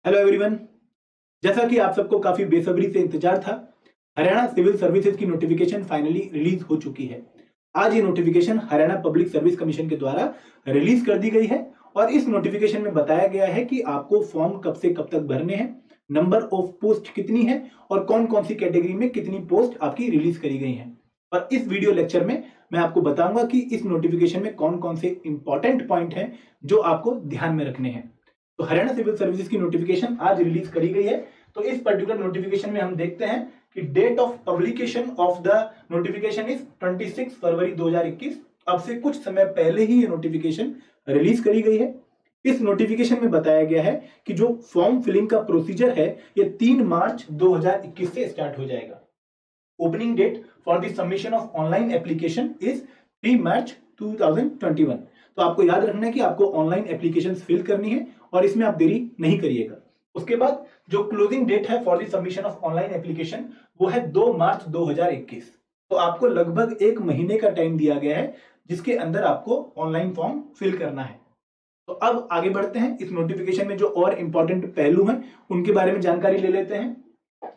Hello everyone. जैसा कि आप सबको काफी बेसब्री से इंतजार था, हरियाणा सिविल सर्विसेज की नोटिफिकेशन फाइनली रिलीज हो चुकी है। आज ये notification Haryana public service commission के द्वारा रिलीज कर दी गई है और इस नोटिफिकेशन में बताया गया है कि आपको फॉर्म कब से कब तक भरने हैं, नंबर ऑफ पोस्ट कितनी है और कौन कौन सी कैटेगरी में कितनी पोस्ट आपकी रिलीज करी गई है। और इस वीडियो लेक्चर में मैं आपको बताऊंगा कि इस नोटिफिकेशन में कौन कौन से इंपॉर्टेंट पॉइंट हैं जो आपको ध्यान में रखने हैं। तो हरियाणा सिविल सर्विसेज की नोटिफिकेशन आज रिलीज करी गई है। तो इस पर्टिकुलर नोटिफिकेशन में हम देखते हैं कि date of publication of the notification is 26 February 2021। अब से कुछ समय पहले ही ये नोटिफिकेशन रिलीज करी गई है। इस नोटिफिकेशन में बताया गया है कि जो फॉर्म फिलिंग का प्रोसीजर है ये 3 मार्च 2021 से स्टार्ट हो जाएगा। Opening date for the submission of online application is 3 March 2021। तो आपको याद रखना है कि आपको ऑनलाइन एप्लीकेशन फिल करनी है और इसमें आप देरी नहीं करिएगा। उसके बाद जो क्लोजिंग डेट है for the submission of online application वो है 2 मार्च 2021। तो आपको लगभग 1 महीने का टाइम दिया गया है जिसके अंदर आपको ऑनलाइन फॉर्म फिल करना है। तो अब आगे बढ़ते हैं, इस नोटिफिकेशन में जो और इंपॉर्टेंट पहलू हैं उनके बारे में जानकारी ले लेते हैं।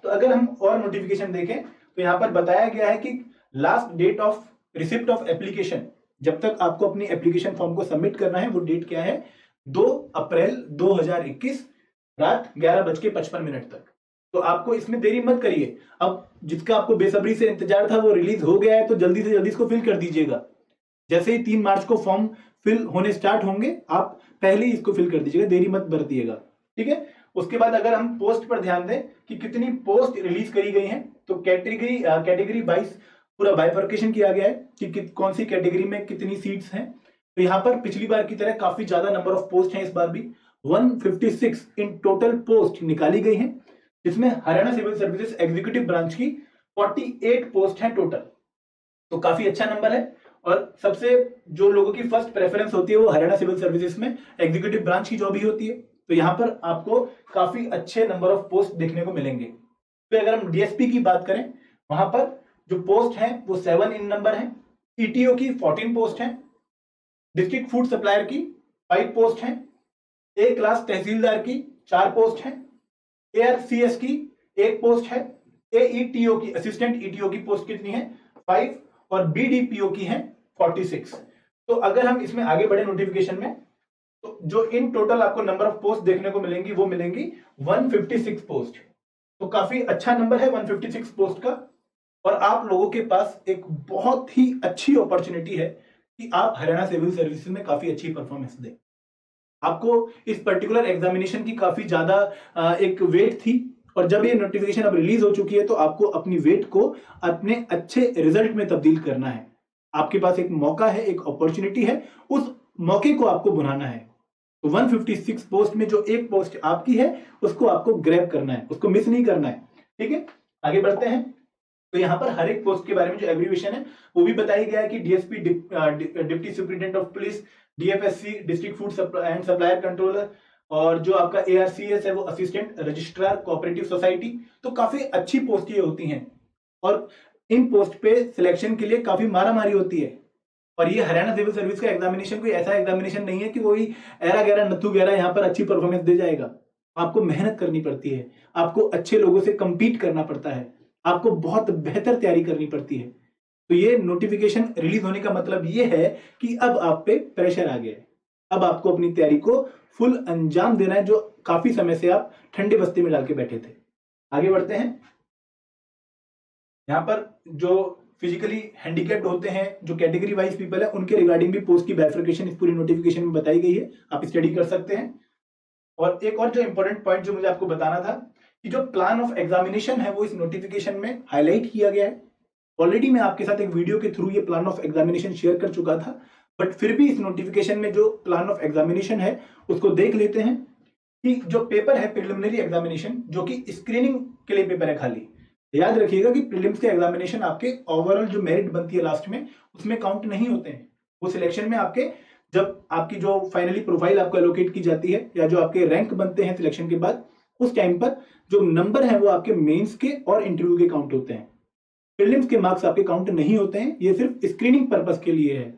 तो अगर हम और नोटिफिकेशन देखें तो यहाँ पर बताया गया है कि last date of receipt of application, जब तक आपको अपनी एप्लीकेशन फॉर्म को सबमिट करना है वो डेट क्या है, 2 अप्रैल 2021 रात 11:55 तक। तो आपको इसमें देरी मत करिए। अब जिसका आपको बेसब्री से इंतजार था वो रिलीज हो गया है तो जल्दी से जल्दी इसको फिल कर दीजिएगा। जैसे ही 3 मार्च को फॉर्म फिल होने स्टार्ट होंगे आप पहले ही इसको फिल कर दीजिएगा, देरी मत बरतिएगा, ठीक है। उसके बाद अगर हम पोस्ट पर ध्यान दें कि कितनी पोस्ट रिलीज करी गई हैं, तो कैटेगरी वाइज पूरा बाइफर्केशन किया गया है कि कौन सी कैटेगरी में कितनी सीट्स हैं। तो यहाँ पर पिछली बार की तरह काफी ज्यादा नंबर ऑफ पोस्ट हैं। इस बार भी 156 इन टोटल पोस्ट निकाली गई हैं, जिसमें Haryana civil services executive branch की 48 पोस्ट हैं टोटल। तो काफी अच्छा नंबर है और सबसे जो लोगों की फर्स्ट प्रेफरेंस होती है वो हरियाणा सिविल सर्विसेज में एग्जीक्यूटिव ब्रांच की जॉब ही होती है। तो यहाँ पर आपको काफी अच्छे नंबर ऑफ पोस्ट देखने को मिलेंगे। तो अगर हम डीएसपी की बात करें, वहां पर जो पोस्ट है वो 7 इन नंबर है। ईटीओ की 14 पोस्ट है, डिस्ट्रिक्ट फूड सप्लायर की 5 पोस्ट है, ए क्लास तहसीलदार की 4 पोस्ट है, एआरसीएस की 1 पोस्ट है, एईटीओ की असिस्टेंट ईटीओ की पोस्ट कितनी है 5 और बीडीपीओ की है 46। तो अगर हम इसमें आगे बढ़े नोटिफिकेशन में तो जो इन टोटल आपको नंबर ऑफ पोस्ट देखने को मिलेंगी वो मिलेंगी 156 पोस्ट। तो काफी अच्छा नंबर है 156 पोस्ट का। और आप लोगों के पास एक बहुत ही अच्छी अपॉर्चुनिटी है कि आप हरियाणा सिविल सर्विसेज में काफी अच्छी परफॉर्मेंस दें। आपको इस पर्टिकुलर एग्जामिनेशन की काफी ज्यादा एक वेट थी और जब ये नोटिफिकेशन अब रिलीज हो चुकी है तो आपको अपनी वेट को अपने अच्छे रिजल्ट में तब्दील करना है। आपके पास एक मौका है, एक अपॉर्चुनिटी है, उस मौके को आपको बनाना है। तो 156 पोस्ट में जो एक पोस्ट आपकी है उसको आपको ग्रैब करना है, उसको मिस नहीं करना है, ठीक है। आगे बढ़ते हैं। तो यहाँ पर हर एक पोस्ट के बारे में जो एब्रीविएशन है वो भी बताई गया है कि DSP deputy superintendent of police, DFSC district food and supplier controller, और जो आपका एआरसीएस है वो असिस्टेंट रजिस्ट्रार कोऑपरेटिव सोसाइटी। तो काफी अच्छी पोस्ट ये होती हैं और इन पोस्ट पे सिलेक्शन के लिए काफी मारामारी होती है। और ये हरियाणा सिविल सर्विस का एग्जामिनेशन कोई ऐसा एग्जामिनेशन नहीं है कि वही एरा गैरा नत्थु गैरा यहाँ पर अच्छी परफॉर्मेंस दे जाएगा। आपको मेहनत करनी पड़ती है, आपको अच्छे लोगों से कंपीट करना पड़ता है, आपको बहुत बेहतर तैयारी करनी पड़ती है। तो ये नोटिफिकेशन रिलीज होने का मतलब ये है कि अब आप पे प्रेशर आ गया है। अब आपको अपनी तैयारी को फुल अंजाम देना है जो काफी समय से आप ठंडे बस्ती में डाल के बैठे थे। आगे बढ़ते हैं। यहाँ पर जो फिजिकली हैंडीकैप्ड होते हैं, जो कैटेगरी वाइज पीपल है, उनके रिगार्डिंग भी पोस्ट की बाइफर्केशन इस पूरी नोटिफिकेशन में बताई गई है, आप स्टडी कर सकते हैं। और एक और जो इंपॉर्टेंट पॉइंट जो मुझे आपको बताना था कि जो प्लान ऑफ एग्जामिनेशन है वो इस नोटिफिकेशन में हाईलाइट किया गया है। ऑलरेडी मैं आपके साथ एक वीडियो के थ्रू ये प्लान ऑफ एग्जामिनेशन शेयर कर चुका था, बट फिर भी इस नोटिफिकेशन में जो प्लान ऑफ एग्जामिनेशन है उसको देख लेते हैं कि जो पेपर है प्रिलिमिनरी एग्जामिनेशन, जो कि स्क्रीनिंग के लिए पेपर है खाली। याद रखिएगा कि प्रीलिम्स के एग्जामिनेशन आपके ओवरऑल जो मेरिट बनती है लास्ट में उसमें काउंट नहीं होते हैं। वो सिलेक्शन में आपके जब आपकी जो फाइनली प्रोफाइल आपको एलोकेट की जाती है या जो आपके रैंक बनते हैं सिलेक्शन के बाद, उस टाइम पर जो नंबर है वो आपके मेंस के और इंटरव्यू के काउंट होते हैं। प्रीलिम्स के मार्क्स आपके काउंट नहीं होते हैं, ये सिर्फ स्क्रीनिंग पर्पस के लिए है,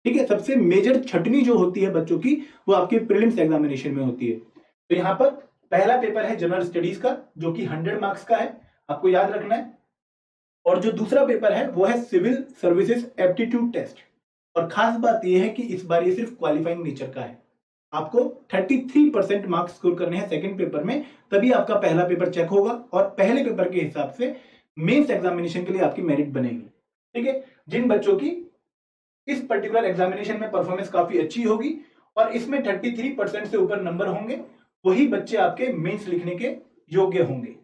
ठीक है। सबसे मेजर छटनी जो होती है बच्चों की वो आपके प्रीलिम्स एग्जामिनेशन में होती है। तो यहाँ पर पहला पेपर है जनरल स्टडीज का, जो कि 100 मार्क्स का है, आपको याद रखना है। और जो दूसरा पेपर है वो है सिविल सर्विसेज एप्टीट्यूड टेस्ट। और खास बात यह है कि इस बार ये सिर्फ क्वालिफाइंग नेचर का है। आपको 33% मार्क्स स्कोर करने हैं सेकंड पेपर में, तभी आपका पहला पेपर चेक होगा और पहले पेपर के हिसाब से मेंस एग्जामिनेशन के लिए आपकी मेरिट बनेगी। ठीक है, जिन बच्चों की इस पर्टिकुलर एग्जामिनेशन में परफॉर्मेंस काफी अच्छी होगी और इसमें 33% से ऊपर नंबर होंगे, वही बच्चे आपके मेंस लिखने के योग्य होंगे।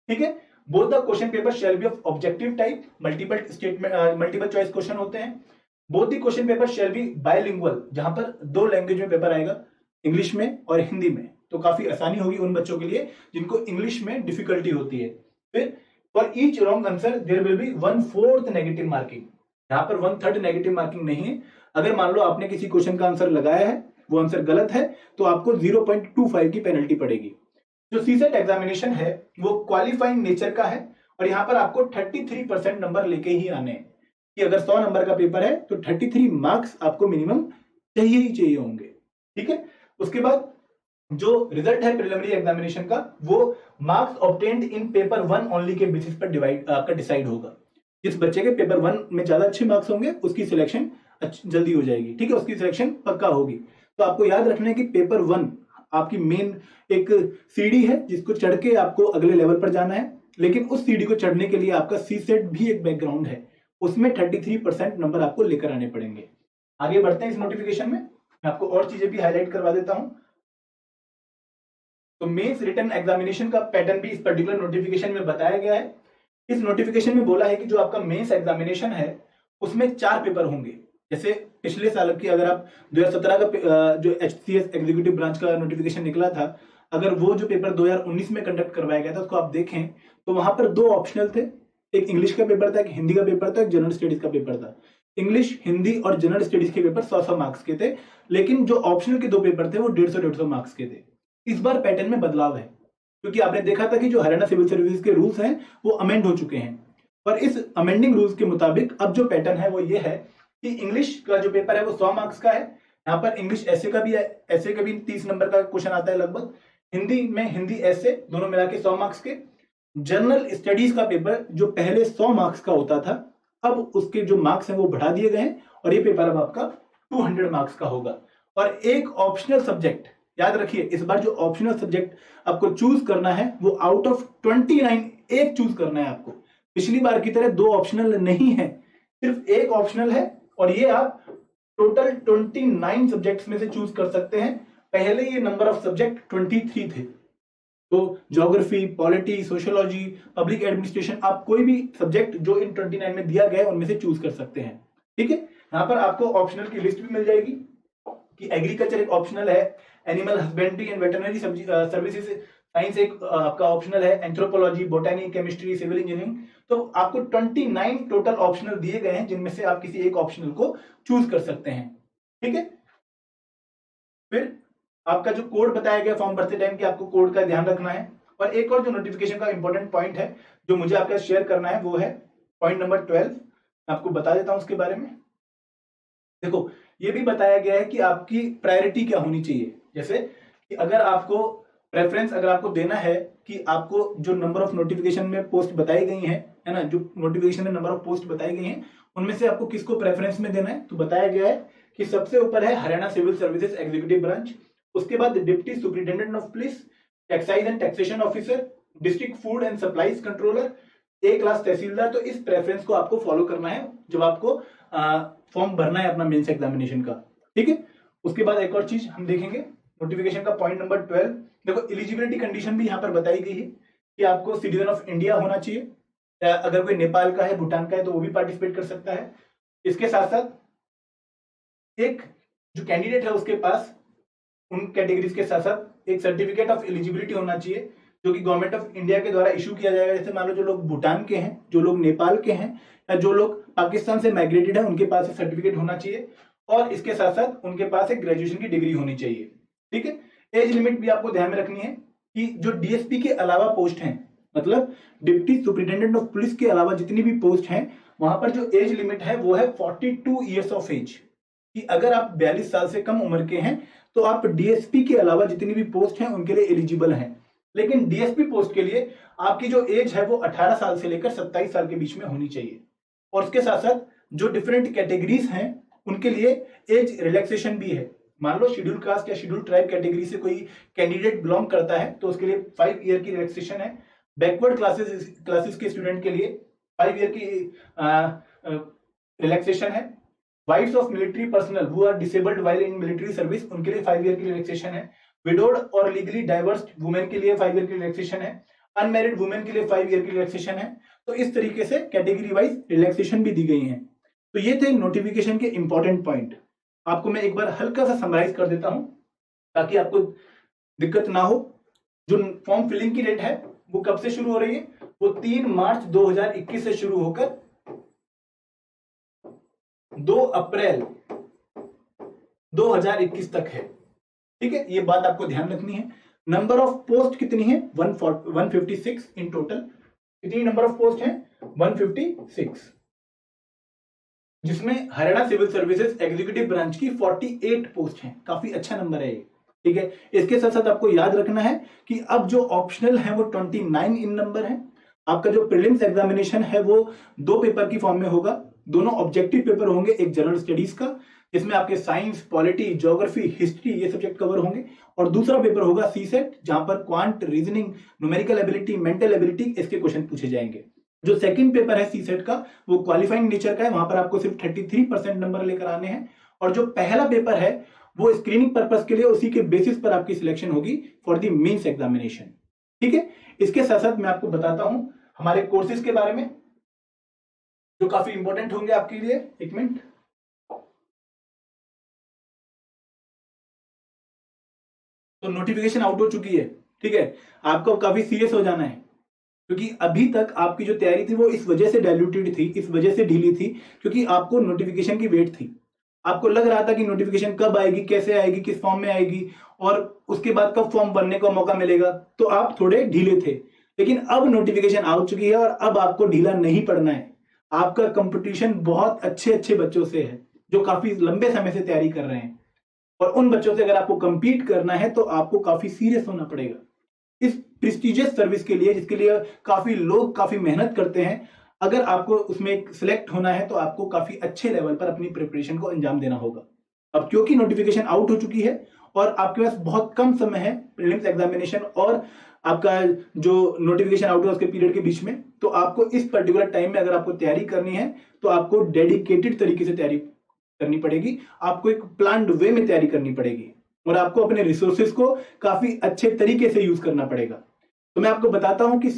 ठीक है, both the question paper shall be of objective type, multiple choice question होते हैं। Both the question paper shall be bilingual, जहां पर 2 लैंग्वेज में पेपर आएगा, इंग्लिश में और हिंदी में। तो काफी आसानी होगी उन बच्चों के लिए जिनको इंग्लिश में डिफिकल्टी होती है। फिर for each wrong answer there will be 1/4 negative marking. यहाँ पर 1/3 नेगेटिव मार्किंग नहीं है। अगर मान लो आपने किसी क्वेश्चन का आंसर लगाया है, वो आंसर गलत है, तो आपको 0.25 की पेनल्टी पड़ेगी। जो सीसेट एग्जामिनेशन है वो क्वालिफाइंग नेचर का है और यहाँ पर आपको 33% नंबर लेके ही आने हैं कि अगर 100 नंबर का पेपर है तो 33 मार्क्स आपको मिनिमम चाहिए ही चाहिए होंगे। ठीक है, उसके बाद जो रिजल्ट है प्रिलिमिनरी एग्जामिनेशन का, वो मार्क्स ऑब्टेन्ड इन पेपर 1 ओनली के बेसिस पर आपका डिसाइड होगा। जिस बच्चे के पेपर 1 में ज्यादा अच्छे मार्क्स होंगे उसकी सिलेक्शन जल्दी हो जाएगी। ठीक है, उसकी सिलेक्शन पक्का होगी। तो आपको याद रखना है कि पेपर 1 आपकी मेन एक सीढ़ी है जिसको चढ़ के आपको अगले लेवल पर जाना है, लेकिन उस सीढ़ी को चढ़ने के लिए आपका सी सेट भी एक बैकग्राउंड है, उसमें 33% नंबर आपको लेकर आने पड़ेंगे। आगे बढ़ते हैं इस नोटिफिकेशन में, मैं आपको और चीजें भी हाईलाइट करवा देता हूं। तो मेंस रिटन एग्जामिनेशन का पैटर्न भी इस पर्टिकुलर नोटिफिकेशन में बताया गया है। इस नोटिफिकेशन में बोला है कि जो आपका मेंस एग्जामिनेशन है उसमें 4 पेपर होंगे। जैसे पिछले साल की अगर आप 2017 का जो HCS एग्जीक्यूटिव ब्रांच का नोटिफिकेशन निकला था, अगर वो जो पेपर 2019 में कंडक्ट करवाया गया था उसको आप देखें तो वहां पर 2 ऑप्शनल थे, एक इंग्लिश का पेपर था, एक हिंदी का पेपर था, एक जनरल स्टडीज का पेपर था। इंग्लिश, हिंदी और जनरल स्टडीज के पेपर 100-100 मार्क्स के थे, लेकिन जो ऑप्शनल के 2 पेपर थे वो 150-150 मार्क्स के थे। इस बार पैटर्न में बदलाव है क्योंकि आपने देखा था कि जो हरियाणा सिविल सर्विसेज के रूल्स हैं वो अमेंड हो चुके हैं, पर इस अमेंडिंग रूल्स के मुताबिक अब जो पैटर्न है वो ये है कि इंग्लिश का जो पेपर है वो 100 मार्क्स का है। यहाँ पर इंग्लिश ऐसे का भी है, ऐसे का भी 30 नंबर का क्वेश्चन आता है लगभग। हिंदी में हिंदी ऐसे दोनों मिला के 100 मार्क्स के। जनरल स्टडीज का पेपर जो पहले 100 मार्क्स का होता था, अब उसके जो मार्क्स हैं वो बढ़ा दिए गए हैं और ये पेपर अब आपका 200 मार्क्स का होगा। और एक ऑप्शनल सब्जेक्ट, याद रखिए इस बार जो ऑप्शनल सब्जेक्ट आपको चूज करना है वो आउट ऑफ 29 एक चूज करना है आपको। पिछली बार की तरह 2 ऑप्शनल नहीं है, सिर्फ एक ऑप्शनल है और ये आप टोटल 29 सब्जेक्ट्स में से चूज कर सकते हैं। पहले ये नंबर ऑफ सब्जेक्ट 23 थे। तो geography, polity, sociology, public administration, आप कोई भी सब्जेक्ट जो इन 29 में दिया गया है उनमें से चूज कर सकते हैं। ठीक है, यहाँ पर आपको ऑप्शनल की लिस्ट भी मिल जाएगी कि एग्रीकल्चर एक ऑप्शनल है, animal husbandry and veterinary services science एक आपका ऑप्शनल है, anthropology, botany, chemistry, civil engineering. तो आपको 29 टोटल ऑप्शनल दिए गए हैं जिनमें से आप किसी एक ऑप्शनल को चूज कर सकते हैं। ठीक है, फिर आपका जो कोड बताया गया फॉर्म भरते टाइम कि आपको कोड का ध्यान रखना है। और एक और जो नोटिफिकेशन का इंपॉर्टेंट पॉइंट है जो मुझे आपके साथ शेयर करना है वो है पॉइंट नंबर 12। आपको बता देता हूं उसके बारे में। देखो, ये भी बताया गया है कि आपकी प्रायोरिटी क्या होनी चाहिए। जैसे कि अगर आपको प्रेफरेंस अगर आपको देना है कि आपको जो नंबर ऑफ नोटिफिकेशन में पोस्ट बताई गई है ना, जो नोटिफिकेशन में नंबर ऑफ पोस्ट बताई गई हैं उनमें से आपको किसको प्रेफरेंस में देना है, तो बताया गया है कि सबसे ऊपर है Haryana civil services executive branch, उसके बाद deputy superintendent of police, excise and taxation officer, district food and supplies controller, A class tehsildar. तो इस प्रेफरेंस को आपको फॉलो करना है जब आपको फॉर्म भरना है अपना मेंस एग्जामिनेशन का। ठीक है, उसके बाद एक और चीज हम देखेंगे नोटिफिकेशन का पॉइंट नंबर 12। देखो, एलिजिबिलिटी कंडीशन भी यहाँ पर बताई गई है कि आपको सिटीजन ऑफ इंडिया होना चाहिए, अगर कोई नेपाल का है, भूटान का है तो वो भी पार्टिसिपेट कर सकता है। इसके साथ साथ एक जो कैंडिडेट है उसके पास उन कैटेगरीज के साथ साथ एक सर्टिफिकेट ऑफ एलिजिबिलिटी होना चाहिए जो कि गवर्नमेंट ऑफ इंडिया के द्वारा इशू किया जाएगा। जैसे मान लो जो लोग भूटान के हैं, जो लोग नेपाल के हैं या जो लोग पाकिस्तान से माइग्रेटेड है उनके पास एक सर्टिफिकेट होना चाहिए और इसके साथ साथ उनके पास एक ग्रेजुएशन की डिग्री होनी चाहिए। ठीक है, एज लिमिट भी आपको ध्यान में रखनी है कि जो डीएसपी के अलावा पोस्ट हैं, मतलब डिप्टी सुपरिटेंडेंट ऑफ पुलिस के अलावा जितनी भी पोस्ट हैं वहां पर जो एज लिमिट है वो है 42 ईयर्स ऑफ एज, कि अगर आप 42 साल से कम उम्र के हैं तो आप डीएसपी के अलावा जितनी भी पोस्ट हैं उनके लिए एलिजिबल हैं। लेकिन डीएसपी पोस्ट के लिए आपकी जो एज है वो 18 साल से लेकर 27 साल के बीच में होनी चाहिए। और उसके साथ साथ जो डिफरेंट कैटेगरीज हैं उनके लिए एज रिलैक्सेशन भी है। मान लो शेड्यूल कास्ट या शेड्यूल ट्राइब कैटेगरी से कोई कैंडिडेट बिलोंग करता है तो उसके लिए 5 ईयर की रिलैक्सेशन है। बैकवर्ड क्लासेस के स्टूडेंट के लिए 5 ईयर की रिलैक्सेशन है। Wives of military personnel who are disabled while in military service उनके लिए 5 ईयर की रिलैक्सेशन है। विडोड और लीगली डाइवर्स्ड वुमेन के लिए 5 ईयर की रिलैक्सेशन है। अनमैरिड वुमेन के लिए 5 ईयर की रिलैक्सेशन है। तो इस तरीके से कैटेगरी वाइज रिलैक्सेशन भी दी गई है। तो ये थे नोटिफिकेशन के इंपॉर्टेंट पॉइंट। आपको मैं एक बार हल्का सा समराइज कर देता हूं ताकि आपको दिक्कत ना हो। जो फॉर्म फिलिंग की डेट है वो कब से शुरू हो रही है? वो 3 मार्च 2021 से शुरू होकर 2 अप्रैल 2021 तक है। ठीक है, ये बात आपको ध्यान रखनी है। नंबर ऑफ पोस्ट कितनी है? 156 इन टोटल। कितनी नंबर ऑफ पोस्ट है? 156, जिसमें Haryana civil services executive branch की 48 पोस्ट हैं। काफी अच्छा नंबर है ये। ठीक है, इसके साथ साथ आपको याद रखना है कि अब जो ऑप्शनल है वो 29 इन नंबर है। आपका जो प्रीलिम्स एग्जामिनेशन है वो 2 पेपर की फॉर्म में होगा। दोनों ऑब्जेक्टिव पेपर होंगे, एक जनरल स्टडीज का जिसमें आपके साइंस, पॉलिटी, ज्योग्राफी, हिस्ट्री ये सब्जेक्ट कवर होंगे, और दूसरा पेपर होगा सीसेट जहां पर quant, reasoning, numerical ability, mental ability इसके क्वेश्चन पूछे जाएंगे। जो सेकंड पेपर है सीसेट का वो क्वालिफाइंग नेचर का है, वहां पर आपको सिर्फ 33% नंबर लेकर आने हैं। और जो पहला पेपर है वो स्क्रीनिंग पर्पस के लिए, उसी के बेसिस पर आपकी सिलेक्शन होगी फॉर द मेंस एग्जामिनेशन। ठीक है, इसके साथ साथ मैं आपको बताता हूं हमारे कोर्सेज के बारे में जो काफी इंपॉर्टेंट होंगे आपके लिए। एक मिनट, तो नोटिफिकेशन आउट हो चुकी है। ठीक है, आपको काफी सीरियस हो जाना है क्योंकि अभी तक आपकी जो तैयारी थी वो इस वजह से डाइल्यूटेड थी, इस वजह से ढीली थी क्योंकि आपको नोटिफिकेशन की वेट थी। आपको लग रहा था कि नोटिफिकेशन कब आएगी, कैसे आएगी, किस फॉर्म में आएगी और उसके बाद कब फॉर्म भरने का मौका मिलेगा, तो आप थोड़े ढीले थे। लेकिन अब नोटिफिकेशन आ चुकी है और अब आपको ढीला नहीं पड़ना है। आपका कंपटीशन बहुत अच्छे अच्छे बच्चों से है जो काफी लंबे समय से तैयारी कर रहे हैं, और उन बच्चों से अगर आपको कंपीट करना है तो आपको काफी सीरियस होना पड़ेगा इस प्रेस्टिजियस सर्विस के लिए, जिसके लिए काफी लोग काफी मेहनत करते हैं। अगर आपको उसमें सिलेक्ट होना है तो आपको काफी अच्छे लेवल पर अपनी प्रिपरेशन को अंजाम देना होगा। अब क्योंकि नोटिफिकेशन आउट हो चुकी है और आपके पास बहुत कम समय है प्रीलिम्स एग्जामिनेशन और आपका जो नोटिफिकेशन आउट हुआ उसके पीरियड के बीच में, तो आपको इस पर्टिकुलर टाइम में अगर आपको तैयारी करनी है तो आपको डेडिकेटेड तरीके से तैयारी करनी पड़ेगी। आपको एक प्लान्ड वे में तैयारी करनी पड़ेगी और आपको अपने रिसोर्सेज को काफी अच्छे तरीके से यूज करना पड़ेगा। तो मैं आपको बताता हूं कि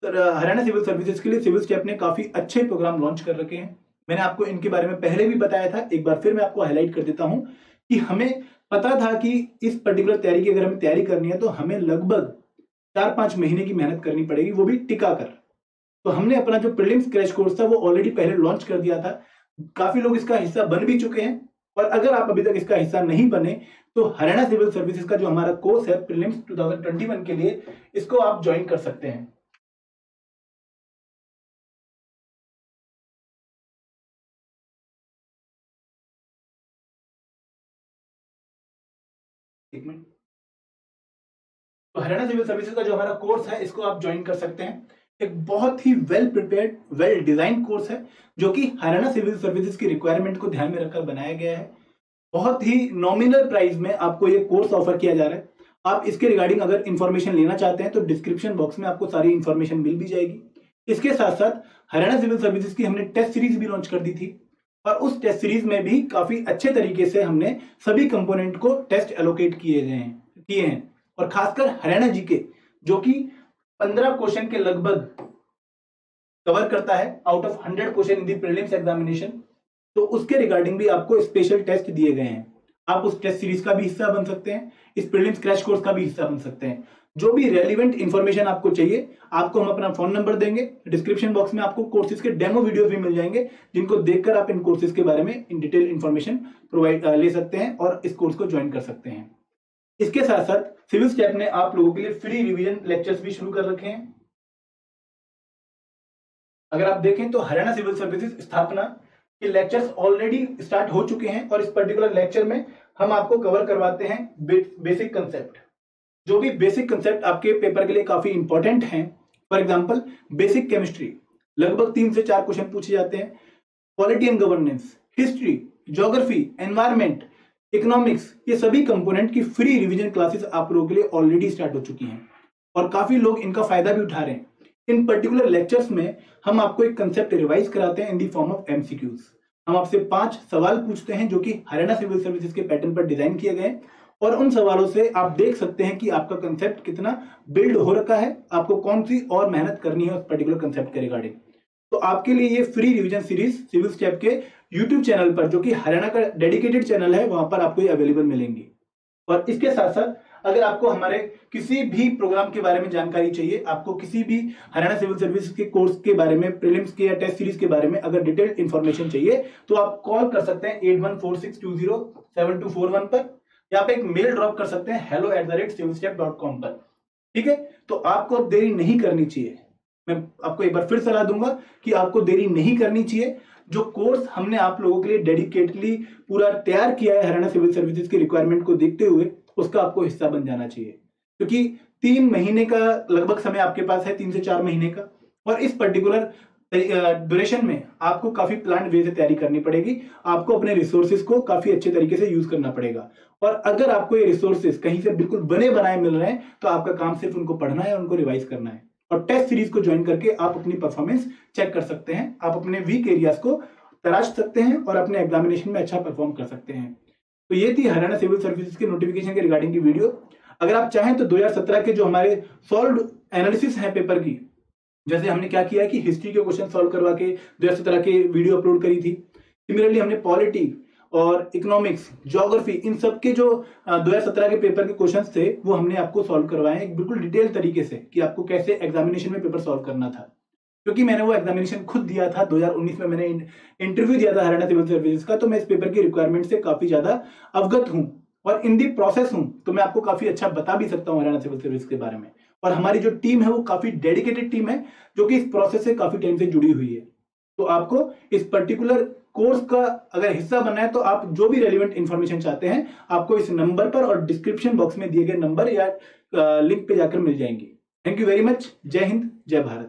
हरियाणा सिविल सर्विसेज के लिए सिविल स्टेप ने काफी अच्छे प्रोग्राम लॉन्च कर रखे हैं। मैंने आपको इनके बारे में पहले भी बताया था, एक बार फिर मैं आपको हाईलाइट कर देता हूं कि हमें पता था कि इस पर्टिकुलर तैयारी की अगर हमें तैयारी करनी है तो हमें लगभग 4-5 महीने की मेहनत करनी पड़ेगी, वो भी टिका कर। तो हमने अपना जो प्रीलिम्स क्रैश कोर्स था वो ऑलरेडी पहले लॉन्च कर दिया था। काफी लोग इसका हिस्सा बन भी चुके हैं, और अगर आप अभी तक इसका हिस्सा नहीं बने तो हरियाणा सिविल सर्विसेज का जो हमारा कोर्स है प्रीलिम्स 2021 के लिए, इसको आप ज्वाइन कर सकते हैं। एक मिनट, तो हरियाणा सिविल सर्विसेज का जो हमारा कोर्स है इसको आप ज्वाइन कर सकते हैं। एक बहुत ही well prepared, well design course है जो कि हरियाणा सिविल सर्विसेज की रिक्वायरमेंट को ध्यान में रखकर बनाया गया है। बहुत ही नॉमिनल प्राइस में आपको ये कोर्स ऑफर किया जा रहा है। आप इसके रिगार्डिंग अगर इंफॉर्मेशन लेना चाहते हैं तो डिस्क्रिप्शन बॉक्स में आपको सारी इंफॉर्मेशन मिल भी जाएगी। इसके साथ साथ हरियाणा सिविल सर्विसेज की हमने टेस्ट सीरीज भी लॉन्च कर दी थी, और उस टेस्ट सीरीज में भी काफी अच्छे तरीके से हमने सभी कंपोनेंट को टेस्ट एलोकेट किए हैं और खासकर हरियाणा जीके जो कि 15 क्वेश्चन के लगभग कवर करता है out of 100 question in the prelims examination. तो उसके रिगार्डिंग भी आपको स्पेशल टेस्ट दिए गए हैं। आप उस टेस्ट सीरीज का भी हिस्सा बन सकते हैं, इस प्रीलिम्स क्रैश कोर्स का भी हिस्सा बन सकते हैं। जो भी रेलिवेंट इंफॉर्मेशन आपको चाहिए, आपको हम अपना फोन नंबर देंगे। डिस्क्रिप्शन बॉक्स में आपको कोर्सेज के डेमो वीडियोस भी मिल जाएंगे जिनको देखकर आप इन कोर्सेज के बारे में इन डिटेल इंफॉर्मेशन ले सकते हैं और इस कोर्स को ज्वाइन कर सकते हैं। इसके साथ साथ सिविल स्टेप ने आप लोगों के लिए फ्री रिवीजन लेक्चर्स भी शुरू कर रखे हैं। अगर आप देखें तो हरियाणा सिविल सर्विसेज स्थापना के लेक्चर्स ऑलरेडी स्टार्ट हो चुके हैं, और इस पर्टिकुलर लेक्चर में हम आपको कवर करवाते हैं बेसिक कंसेप्ट जो भी बेसिक कंसेप्ट आपके पेपर के लिए काफी इंपॉर्टेंट हैं, फॉर एग्जांपल बेसिक केमिस्ट्री, लगभग 3 से 4 क्वेश्चन पूछे जाते हैं। Polity and governance, history, geography, environment, economics, ये सभी कंपोनेंट की फ्री रिवीजन क्लासेस आप लोगों के लिए ऑलरेडी स्टार्ट हो चुकी हैं और काफी लोग इनका फायदा भी उठा रहे हैं। इन पर्टिकुलर लेक्चर्स में हम आपको एक कंसेप्ट रिवाइज कराते हैं इन दी फॉर्म ऑफ एमसीक्यूज। हम आपसे 5 सवाल पूछते हैं जो कि हरियाणा सिविल सर्विसेज के पैटर्न पर डिजाइन किए गए, और उन सवालों से आप देख सकते हैं कि आपका कंसेप्ट कितना बिल्ड हो रखा है, आपको कौन सी और मेहनत करनी है उस पर्टिकुलर कंसेप्ट के रिगार्डिंग। तो आपके लिए ये free revision series civil step के यूट्यूब चैनल पर, जो कि हरियाणा का डेडिकेटेड चैनल है, वहां पर आपको ये अवेलेबल मिलेंगी। और इसके साथ साथ अगर आपको हमारे किसी भी प्रोग्राम के बारे में जानकारी चाहिए, आपको किसी भी हरियाणा सिविल सर्विस के कोर्स के बारे में, प्रीलिम्स के या टेस्ट सीरीज के बारे में अगर डिटेल्ड इंफॉर्मेशन चाहिए, तो आप कॉल कर सकते हैं 8146207241 पर, या आप एक मेल ड्रॉप कर सकते हैं hello@civilstep.com पर। ठीक है, तो आपको देरी नहीं करनी चाहिए। मैं आपको एक बार फिर सलाह दूंगा कि आपको देरी नहीं करनी चाहिए। जो कोर्स हमने आप लोगों के लिए डेडिकेटली पूरा तैयार किया है हरियाणा सिविल सर्विसेज की रिक्वायरमेंट को देखते हुए, उसका आपको हिस्सा बन जाना चाहिए, क्योंकि 3 महीने का लगभग समय आपके पास है, 3 से 4 महीने का, और इस पर्टिकुलर ड्यूरेशन में आपको काफी प्लान वे से तैयारी करनी पड़ेगी। आपको अपने रिसोर्सेज को काफी अच्छे तरीके से यूज करना पड़ेगा, और अगर आपको ये रिसोर्सेज कहीं से बिल्कुल बने बनाए मिल रहे हैं, तो आपका काम सिर्फ उनको पढ़ना है, उनको रिवाइज करना है, और टेस्ट सीरीज को ज्वाइन करके आप अपनी परफॉर्मेंस चेक कर सकते हैं, आप अपने वीक एरियाज को तराश सकते हैं और अपने एग्जामिनेशन में अच्छा परफॉर्म कर सकते हैं। तो ये थी हरियाणा सिविल सर्विसेज के नोटिफिकेशन के रिगार्डिंग की वीडियो। अगर आप चाहें तो 2017 के जो हमारे सॉल्व एनालिसिस है पेपर की, जैसे हमने क्या किया है कि हिस्ट्री के क्वेश्चन सॉल्व करवा के 2017 के वीडियो अपलोड करी थी, सिमिलरली हमने पॉलिटी और इकोनॉमिक्स, ज्योग्राफी, इन सब के जो 2017 के पेपर के क्वेश्चंस थे वो हमने आपको सॉल्व करवाए हैं बिल्कुल डिटेल तरीके से, कि आपको कैसे एग्जामिनेशन में पेपर सॉल्व करना था। क्योंकि मैंने वो एग्जामिनेशन खुद दिया था, 2019 में मैंने इंटरव्यू दिया था हरियाणा सिविल सर्विसेज का, तो मैं इस पेपर की रिक्वायरमेंट से काफी ज्यादा अवगत हूं और इन दी प्रोसेस हूं, तो मैं आपको काफी अच्छा बता भी सकता हूं हरियाणा सिविल सर्विस के बारे में। और हमारी जो टीम है वो काफी डेडिकेटेड टीम है, जो कि इस प्रोसेस से काफी टाइम से जुड़ी हुई है। तो आपको इस पर्टिकुलर कोर्स का अगर हिस्सा बनना है, तो आप जो भी रेलिवेंट इंफॉर्मेशन चाहते हैं, आपको इस नंबर पर और डिस्क्रिप्शन बॉक्स में दिए गए नंबर या लिंक पे जाकर मिल जाएंगी। Thank you very much. जय हिंद, जय भारत।